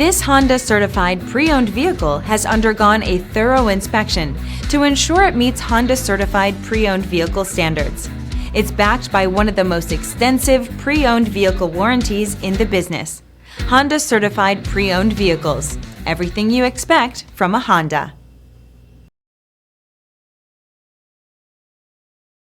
This Honda certified pre-owned vehicle has undergone a thorough inspection to ensure it meets Honda certified pre-owned vehicle standards. It's backed by one of the most extensive pre-owned vehicle warranties in the business. Honda certified pre-owned vehicles. Everything you expect from a Honda.